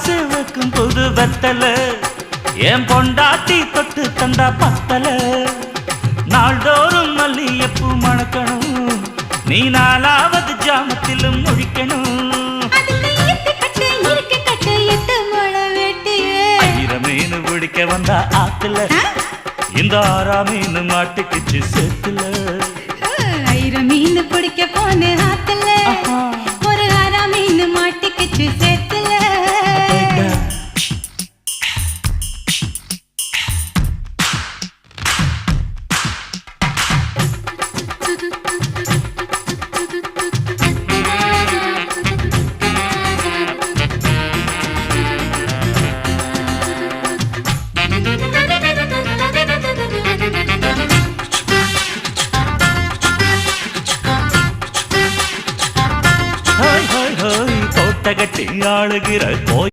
சிவக்கும் புது வெத்தல என் பொண்டாட்டி தொட்டு தந்தா பத்தல நாள்தோறும் மல்லியப்பூ மணக்கணும் நீ நாலாவது ஜாமத்திலும் முழிக்கணும் மீன் பிடிக்க வந்தா ஆத்துல இந்த 6 மீன் மாட்டுக்குச்சு சேத்துல மீன் பிடிக்க போன ஆத்துல ஒரு 6 மீன் மாட்டுக்குச்சு சேத்துல கோட்டை கட்டி ஆளுகிற கோயில்